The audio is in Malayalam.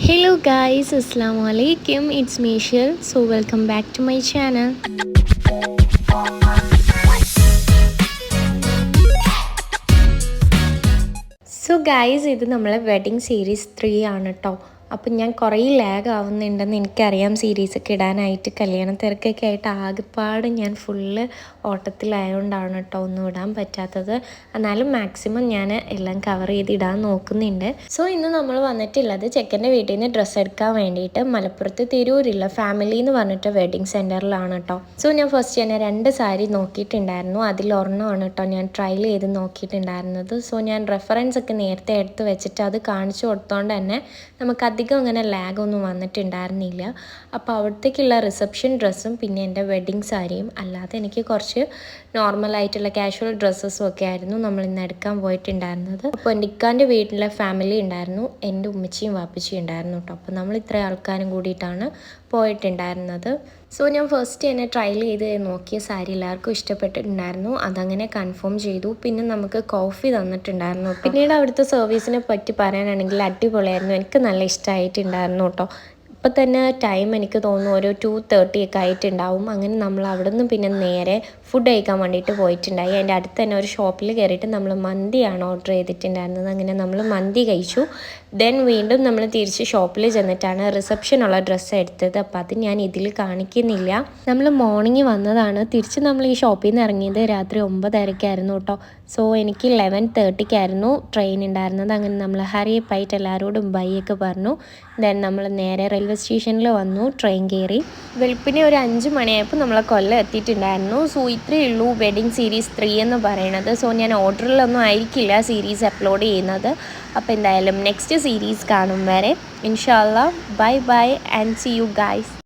Hello guys, Assalamu alaikum. It's Michelle. So welcome back to my channel. So guys, ഇത് നമ്മളെ വെഡിങ് സീരീസ് 3 ആണ് ട്ടോ. അപ്പം ഞാൻ കുറേ ലാഗ് ആവുന്നുണ്ടെന്ന് എനിക്കറിയാം സീരീസൊക്കെ ഇടാനായിട്ട് കല്യാണ തിരക്കൊക്കെ ആയിട്ട് ആകെപ്പാട് ഞാൻ ഫുള്ള് ഓട്ടത്തിലായതുകൊണ്ടാണ് കേട്ടോ ഒന്നും ഇടാൻ പറ്റാത്തത്. എന്നാലും മാക്സിമം ഞാൻ എല്ലാം കവർ ചെയ്തിടാൻ നോക്കുന്നുണ്ട്. സോ ഇന്ന് നമ്മൾ വന്നിട്ടുള്ളത് ചെക്കൻ്റെ വീട്ടിൽ നിന്ന് ഡ്രസ്സ് എടുക്കാൻ വേണ്ടിയിട്ട് മലപ്പുറത്ത് തിരൂരില്ല ഫാമിലി എന്ന് പറഞ്ഞിട്ട് വെഡിങ് സെൻറ്ററിലാണ് കേട്ടോ. സോ ഞാൻ ഫസ്റ്റ് തന്നെ 2 സാരി നോക്കിയിട്ടുണ്ടായിരുന്നു. അതിലൊരെണ്ണമാണ് കേട്ടോ ഞാൻ ട്രയൽ ചെയ്ത് നോക്കിയിട്ടുണ്ടായിരുന്നത്. സോ ഞാൻ റെഫറൻസ് ഒക്കെ നേരത്തെ എടുത്ത് വെച്ചിട്ട് അത് കാണിച്ചു കൊടുത്തോണ്ട് തന്നെ നമുക്ക് അധികം അങ്ങനെ ലാഗൊന്നും വന്നിട്ടുണ്ടായിരുന്നില്ല. അപ്പോൾ അവിടത്തേക്കുള്ള റിസപ്ഷൻ ഡ്രസ്സും പിന്നെ എൻ്റെ വെഡ്ഡിങ് സാരിയും അല്ലാതെ എനിക്ക് കുറച്ച് നോർമലായിട്ടുള്ള കാഷ്വൽ ഡ്രസ്സസും ഒക്കെ ആയിരുന്നു നമ്മൾ ഇന്ന് എടുക്കാൻ പോയിട്ടുണ്ടായിരുന്നത്. അപ്പോൾ എൻ്റെ ഇക്കാൻ്റെ വീട്ടിലെ ഫാമിലി ഉണ്ടായിരുന്നു, എൻ്റെ ഉമ്മച്ചിയും വാപ്പച്ചിയും ഉണ്ടായിരുന്നു കേട്ടോ. അപ്പോൾ നമ്മൾ ഇത്രയും ആൾക്കാരും കൂടിയിട്ടാണ് പോയിട്ടുണ്ടായിരുന്നത്. സോ ഞാൻ ഫസ്റ്റ് തന്നെ ട്രയൽ ചെയ്ത് നോക്കിയ സാരി എല്ലാവർക്കും ഇഷ്ടപ്പെട്ടിട്ടുണ്ടായിരുന്നു. അതങ്ങനെ കൺഫേം ചെയ്തു. പിന്നെ നമുക്ക് കോഫി തന്നിട്ടുണ്ടായിരുന്നു. പിന്നീട് അവിടുത്തെ സർവീസിനെ പറ്റി പറയാനാണെങ്കിൽ അടിപൊളിയായിരുന്നു. എനിക്ക് നല്ല ഇഷ്ടമായിട്ടുണ്ടായിരുന്നു കേട്ടോ. ഇപ്പം തന്നെ ടൈം എനിക്ക് തോന്നുന്നു ഒരു 2:30 ഒക്കെ ആയിട്ടുണ്ടാവും. അങ്ങനെ നമ്മൾ അവിടെ നിന്ന് പിന്നെ നേരെ ഫുഡ് കഴിക്കാൻ വേണ്ടിയിട്ട് പോയിട്ടുണ്ടായി. അതിൻ്റെ അടുത്ത് തന്നെ ഒരു ഷോപ്പിൽ കയറിയിട്ട് നമ്മൾ മന്തിയാണ് ഓർഡർ ചെയ്തിട്ടുണ്ടായിരുന്നത്. അങ്ങനെ നമ്മൾ മന്തി കഴിച്ചു. ദെൻ വീണ്ടും നമ്മൾ തിരിച്ച് ഷോപ്പിൽ ചെന്നിട്ടാണ് റിസപ്ഷനുള്ള ഡ്രസ്സ് എടുത്തത്. അപ്പോൾ അത് ഞാൻ ഇതിൽ കാണിക്കുന്നില്ല. നമ്മൾ മോർണിംഗ് വന്നതാണ്. തിരിച്ച് നമ്മൾ ഈ ഷോപ്പിൽ നിന്ന് ഇറങ്ങിയത് രാത്രി 9:30 കേട്ടോ. സോ എനിക്ക് 11:30 ട്രെയിൻ ഉണ്ടായിരുന്നത്. അങ്ങനെ നമ്മൾ ഹറിയപ്പായിട്ട് എല്ലാവരോടും ബൈ ഒക്കെ പറഞ്ഞു. ദെൻ നമ്മൾ നേരെ റെയിൽവേ സ്റ്റേഷനിൽ വന്നു, ട്രെയിൻ കയറി. വെളുപ്പിനെ ഒരു 5 മണിയായപ്പോൾ നമ്മളെ കൊല്ലം എത്തിയിട്ടുണ്ടായിരുന്നു. സോ ഇത്രയേ ഉള്ളൂ വെഡിങ് സീരീസ് 3 എന്ന് പറയുന്നത്. സോ ഞാൻ ഓർഡറിലൊന്നും ആയിരിക്കില്ല സീരീസ് അപ്ലോഡ് ചെയ്യുന്നത്. അപ്പോൾ എന്തായാലും നെക്സ്റ്റ് സീരീസ് കാണും വരെ ഇൻഷാ അല്ലാ bye bye and see you guys.